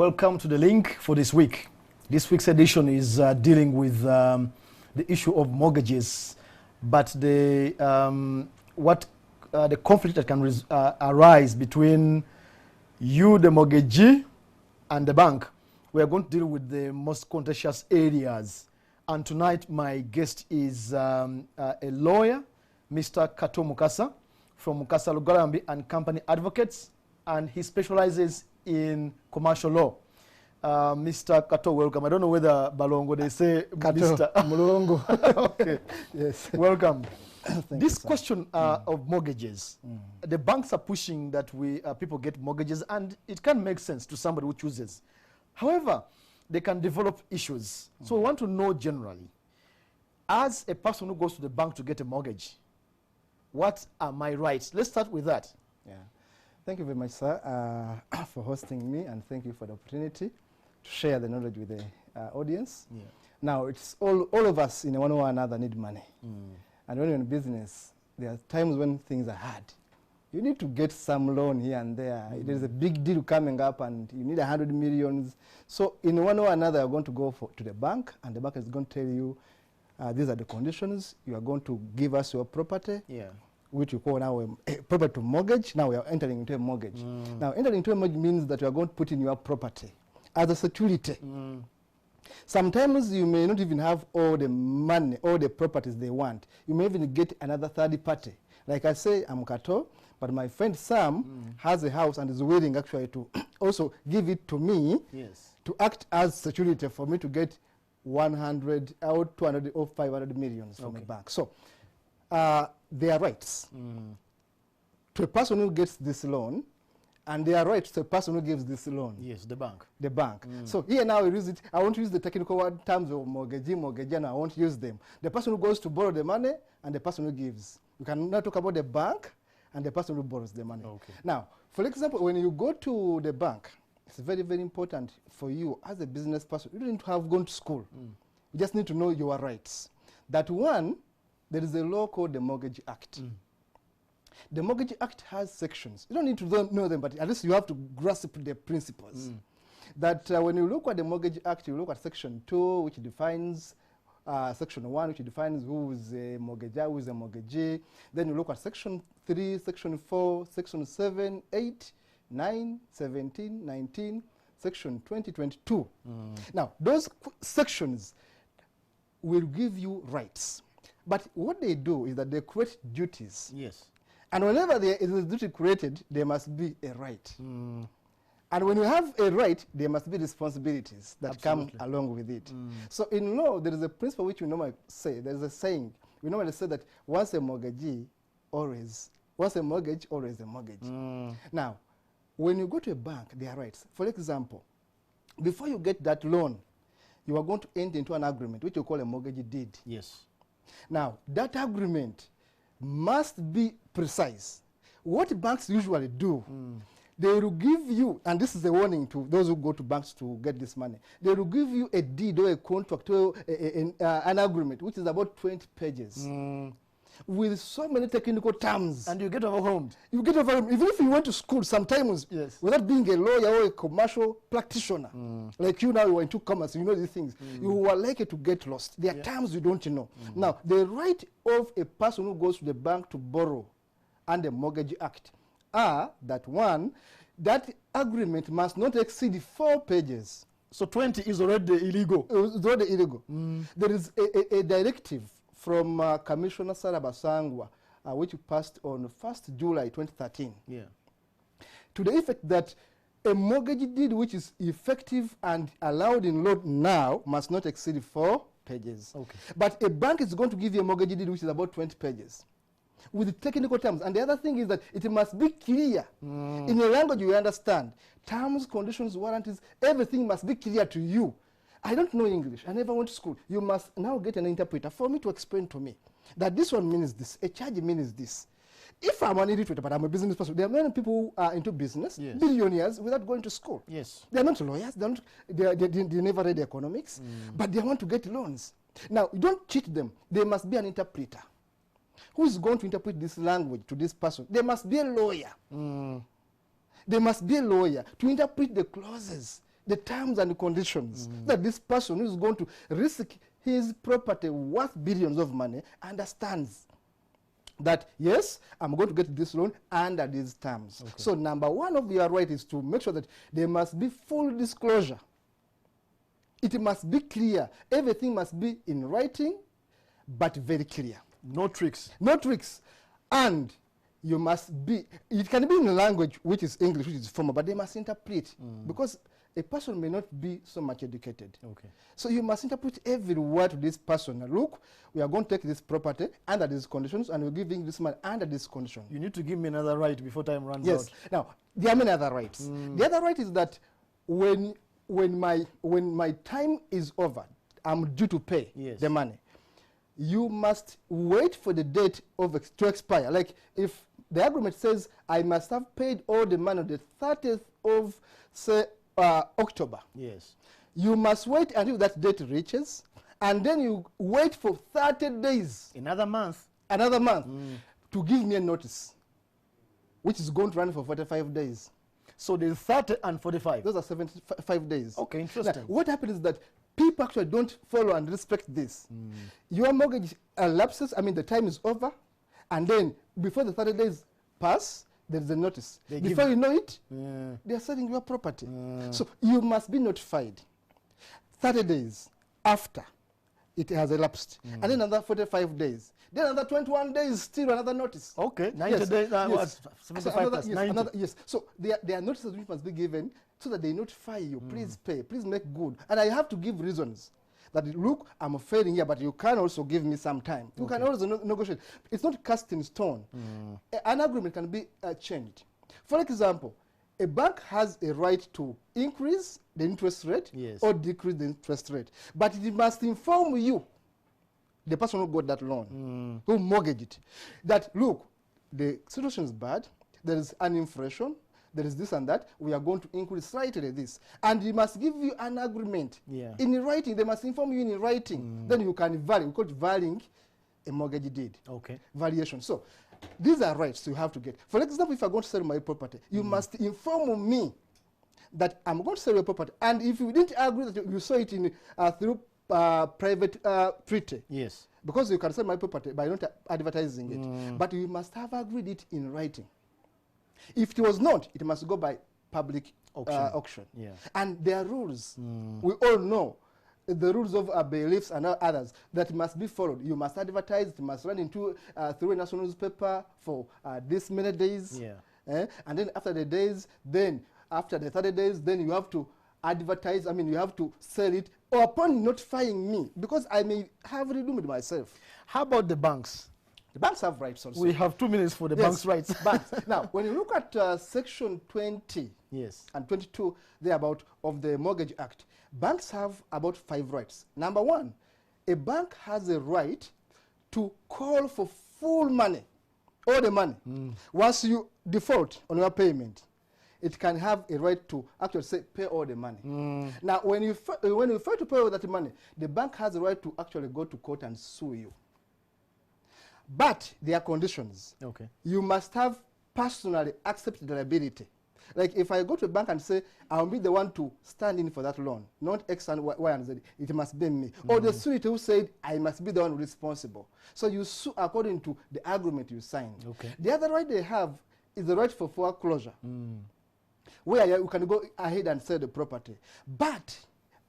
Welcome to the link for this week. This week's edition is dealing with the issue of mortgages, but the conflict that can arise between you, the mortgagee, and the bank. We are going to deal with the most contentious areas. And tonight, my guest is a lawyer, Mr. Kato Mukasa, from Mukasa Lugarambi and Company Advocates, and he specializes in commercial law. Mr. Kato, welcome. I don't know whether Balongo, they say Kato, Mr. Mulongo. Okay. Yes. Welcome. This you, question of mortgages, the banks are pushing that people get mortgages, and it can make sense to somebody who chooses. However, they can develop issues. So we want to know generally, as a person who goes to the bank to get a mortgage, what are my rights? Let's start with that. Yeah. Thank you very much, sir, for hosting me, and thank you for the opportunity to share the knowledge with the audience. Yeah. Now, it's all of us in one way or another need money. And when you're in business, there are times when things are hard. You need to get some loan here and there. There's a big deal coming up and you need 100 million. So in one way or another, you're going to go to the bank, and the bank is going to tell you, these are the conditions. You are going to give us your property, which we call now a property to mortgage. Now we are entering into a mortgage. Now, entering into a mortgage means that you are going to put in your property as a security. Sometimes you may not even have all the money, all the properties they want. You may even get another third party. Like I say, I'm Kato, but my friend Sam has a house and is willing actually to also give it to me to act as security for me to get 100 or 200 or 500 million from a bank. So there are rights to a person who gets this loan, and there are rights to a person who gives this loan. Yes, the bank. The bank. So here now we use it. I won't use the technical word terms of mortgagee, mortgagee, I won't use them. The person who goes to borrow the money and the person who gives. You can now talk about the bank and the person who borrows the money. Okay. Now, for example, when you go to the bank, it's very, very important for you as a business person. You don't need to have gone to school. You just need to know your rights. That one, there is a law called the Mortgage Act. The Mortgage Act has sections. You don't need to know them, but at least you have to grasp the principles. That when you look at the Mortgage Act, you look at Section 2, which defines Section 1, which defines who is a mortgagor, who is a mortgagee. Then you look at Section 3, Section 4, Section 7, 8, 9, 17, 19, Section 20, 22. Now, those sections will give you rights. But what they do is that they create duties. Yes. And whenever there is a duty created, there must be a right. And when you have a right, there must be responsibilities that come along with it. So in law, there is a principle which we normally say, there is a saying, we normally say that once a mortgagee, once a mortgage, always a mortgage. Now, when you go to a bank, there are rights. For example, before you get that loan, you are going to enter into an agreement, which you call a mortgage deed. Yes. Now, that agreement must be precise. What banks usually do, they will give you, and this is a warning to those who go to banks to get this money, they will give you a deed or a contract or an agreement, which is about 20 pages. With so many technical terms. And you get overwhelmed. You get overwhelmed. Even if you went to school sometimes, without being a lawyer or a commercial practitioner, like you now, you are into commerce, you know these things, you are likely to get lost. There are terms you don't know. Now, the right of a person who goes to the bank to borrow and the Mortgage Act are that one, that agreement must not exceed 4 pages. So 20 is already illegal. It's already illegal. There is a directive from Commissioner Sarah Basangwa, which passed on 1st July 2013, to the effect that a mortgage deed which is effective and allowed in law now must not exceed 4 pages. But a bank is going to give you a mortgage deed which is about 20 pages with technical terms. And the other thing is that it must be clear in a language you understand. Terms, conditions, warranties, everything must be clear to you. I don't know English. I never went to school. You must now get an interpreter for me to explain to me that this one means this, a charge means this. If I'm an illiterate, but I'm a business person, there are many people who are into business, billionaires, without going to school. They're not lawyers. They never read economics, but they want to get loans. Now, you don't cheat them. There must be an interpreter. Who is going to interpret this language to this person? There must be a lawyer. There must be a lawyer to interpret the clauses the terms and conditions that this person who is going to risk his property worth billions of money understands that, yes, I'm going to get this loan under these terms. Okay. So number one of your right is to make sure that there must be full disclosure. It must be clear. Everything must be in writing, but very clear. No tricks. No tricks. And you must be, it can be in a language which is English, which is formal, but they must interpret because a person may not be so much educated. Okay. So you must interpret every word to this person. Now, look, we are going to take this property under these conditions, and we're giving this man under this condition. You need to give me another right before time runs Yes. out. Now, there are many other rights. The other right is that when my time is over, I'm due to pay the money. You must wait for the date of to expire. Like if the agreement says I must have paid all the money on the 30th of, say, October. Yes. You must wait until that date reaches, and then you wait for 30 days. Another month. Another month to give me a notice, which is going to run for 45 days. So there's 30 and 45. Those are 75 days. Okay, interesting. Now, what happens is that people actually don't follow and respect this. Your mortgage lapses, I mean, the time is over, and then before the 30 days pass, there is a notice. Before you know it, they are selling your property. So you must be notified 30 days after it has elapsed, and then another 45 days. Then another 21 days, still another notice. Okay, 90 days, yes. 75 plus 90. Yes, so there are notices which must be given so that they notify you, please pay, please make good. And I have to give reasons that, look, I'm failing here, but you can also give me some time. You can always negotiate. It's not cast in stone. An agreement can be changed. For example, a bank has a right to increase the interest rate or decrease the interest rate, but it must inform you, the person who got that loan, who mortgaged it, that, look, the situation is bad, there is an inflation, there is this and that, we are going to increase slightly this. And they must give you an agreement in writing. They must inform you in writing. Then you can value. We call it valuing a mortgage deed. Okay. Valuation. So these are rights you have to get. For example, if I'm going to sell my property, you must inform me that I'm going to sell your property. And if you didn't agree that you saw it in through private treaty. Yes. Because you can sell my property by not advertising it. But you must have agreed it in writing. If it was not, it must go by public auction. And there are rules. We all know the rules of bailiffs and others that must be followed. You must advertise, it must run into through a national newspaper for this many days. And then after the days, then after the 30 days, then you have to advertise, I mean, you have to sell it, or upon notifying me, because I may have redeemed it myself. How about the banks? The banks have rights also. We have 2 minutes for the banks' rights. Banks. Now, when you look at section 20 and 22, thereabout of the Mortgage Act, banks have about 5 rights. Number 1, a bank has a right to call for full money, all the money. Once you default on your payment, it can have a right to actually say pay all the money. Now, when you fail to pay all that money, the bank has a right to actually go to court and sue you. But there are conditions. Okay. You must have personally accepted the liability. Like if I go to a bank and say, I'll be the one to stand in for that loan, not X and Y and Z, it must be me. Or the suitor who said, I must be the one responsible. So you sue according to the agreement you signed. Okay. The other right they have is the right for foreclosure, where you can go ahead and sell the property. But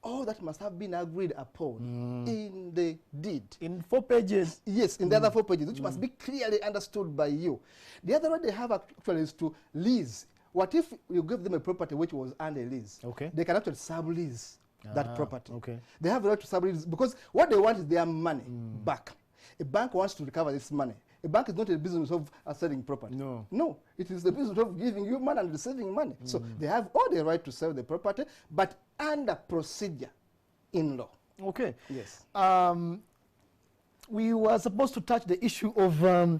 all that must have been agreed upon in the deed. In 4 pages? Yes, in the other 4 pages, which must be clearly understood by you. The other one they have actually is to lease. What if you give them a property which was under lease? Okay. They can actually sublease that property. Okay. They have the right to sublease because what they want is their money back. A bank wants to recover this money. A bank is not a business of selling property. No. No, it is the business of giving you money and receiving money. So they have all the right to sell the property, but under procedure in law. Okay. Yes. We were supposed to touch the issue of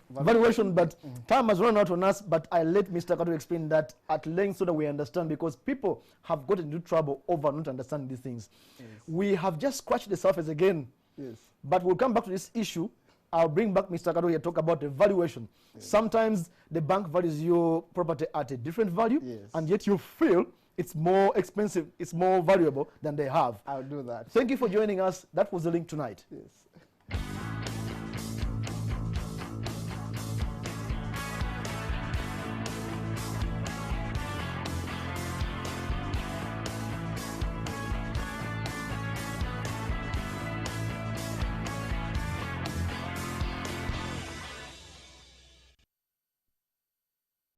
valuation, but time has run out on us. But I let Mr. Kato explain that at length so that we understand, because people have gotten into trouble over not understanding these things. Yes. We have just scratched the surface again. Yes. But we'll come back to this issue. I'll bring back Mr. Kato here to talk about the valuation. Yes. Sometimes the bank values your property at a different value, and yet you feel it's more expensive, it's more valuable than they have. I'll do that. Thank you for joining us. That was the link tonight. Yes.